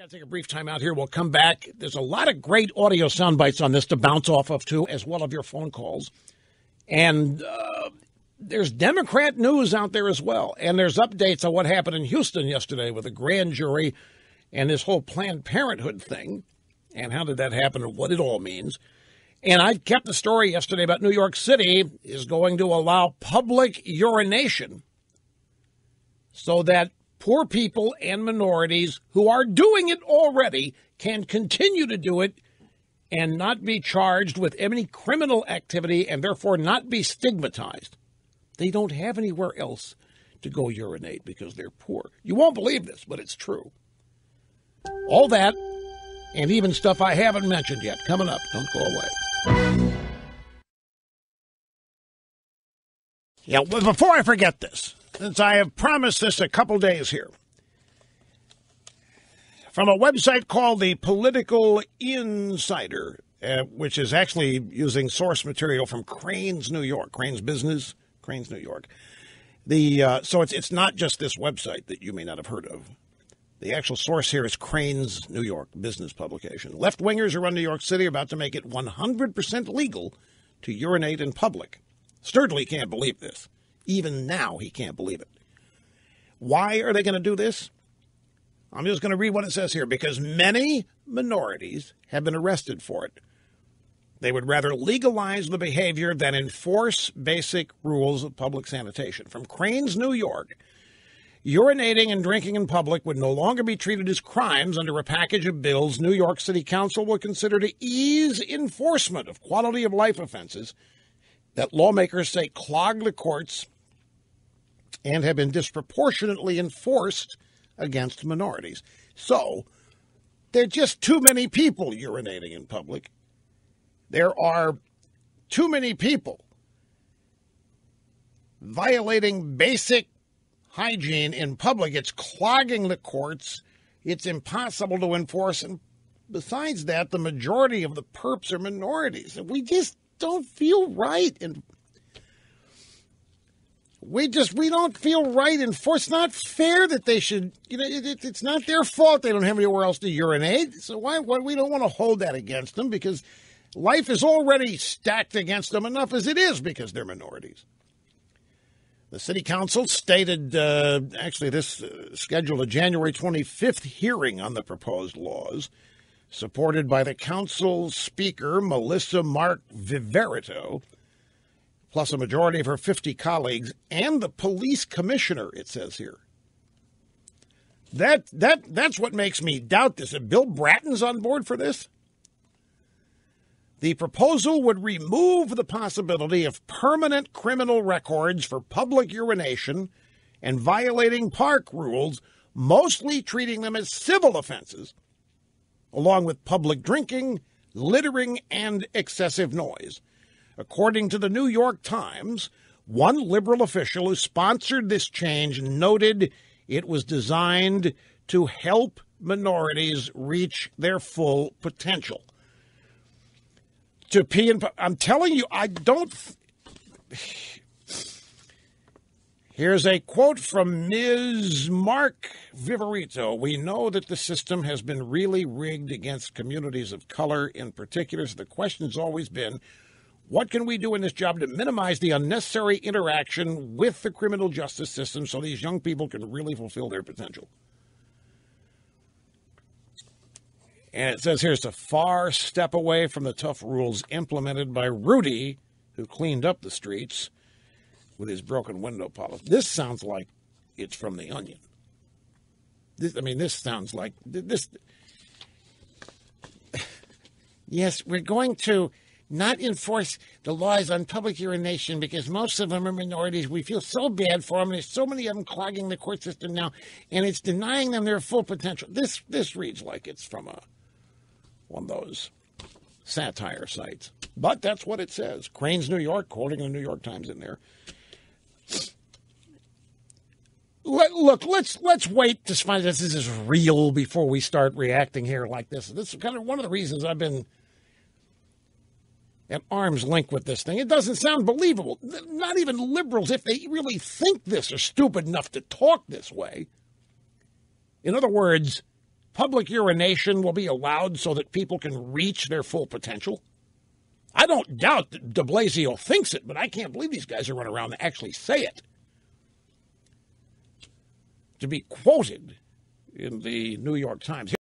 got to take a brief time out here. We'll come back. There's a lot of great audio sound bites on this to bounce off of, too, as well as your phone calls. And there's Democrat news out there as well. And there's updates on what happened in Houston yesterday with a grand jury and this whole Planned Parenthood thing. And how did that happen and what it all means. And I kept the story yesterday about New York City is going to allow public urination so that poor people and minorities who are doing it already can continue to do it and not be charged with any criminal activity and therefore not be stigmatized. They don't have anywhere else to go urinate because they're poor. You won't believe this, but it's true. All that and even stuff I haven't mentioned yet coming up. Don't go away. Yeah, well, before I forget this, since I have promised this a couple days here, from a website called the Political Insider, which is actually using source material from Crain's, New York, Crain's Business, Crain's, New York. So it's not just this website that you may not have heard of. The actual source here is Crain's, New York, business publication. Left-wingers who run New York City are about to make it 100% legal to urinate in public. Sturdley can't believe this. Even now, he can't believe it. Why are they going to do this? I'm just going to read what it says here. Because many minorities have been arrested for it. They would rather legalize the behavior than enforce basic rules of public sanitation. From Crain's, New York, urinating and drinking in public would no longer be treated as crimes under a package of bills New York City Council will consider to ease enforcement of quality of life offenses that lawmakers say clog the courts and have been disproportionately enforced against minorities. So, there are just too many people urinating in public. There are too many people violating basic hygiene in public. It's clogging the courts. It's impossible to enforce. And besides that, the majority of the perps are minorities. And we just don't feel right. And we don't feel right. And it's not fair that they should, it's not their fault they don't have anywhere else to urinate. So why we don't want to hold that against them, because life is already stacked against them enough as it is because they're minorities. The city council stated, scheduled a January 25th hearing on the proposed laws, supported by the council speaker, Melissa Mark Viverito, plus a majority of her 50 colleagues, and the police commissioner, it says here. That's what makes me doubt this. If Bill Bratton's on board for this? The proposal would remove the possibility of permanent criminal records for public urination and violating park rules, mostly treating them as civil offenses, along with public drinking, littering, and excessive noise. According to the New York Times, one liberal official who sponsored this change noted it was designed to help minorities reach their full potential. To pee in, I'm telling you, I don't. Here's a quote from Ms. Mark Viverito. We know that the system has been really rigged against communities of color in particular. So the question's always been, what can we do in this job to minimize the unnecessary interaction with the criminal justice system so these young people can really fulfill their potential? And it says here it's a far step away from the tough rules implemented by Rudy, who cleaned up the streets with his broken window polish. This sounds like it's from The Onion. This sounds like this. Yes, we're going to not enforce the laws on public urination because most of them are minorities. We feel so bad for them. There's so many of them clogging the court system now, and it's denying them their full potential. This reads like it's from one of those satire sites. But that's what it says. Crain's, New York, quoting the New York Times in there. Look, let's wait to find this is real before we start reacting here like this. This is kind of one of the reasons I've been at arm's length with this thing. It doesn't sound believable. Not even liberals, if they really think this, are stupid enough to talk this way. In other words, public urination will be allowed so that people can reach their full potential. I don't doubt that de Blasio thinks it, but I can't believe these guys are running around and actually say it. To be quoted in the New York Times.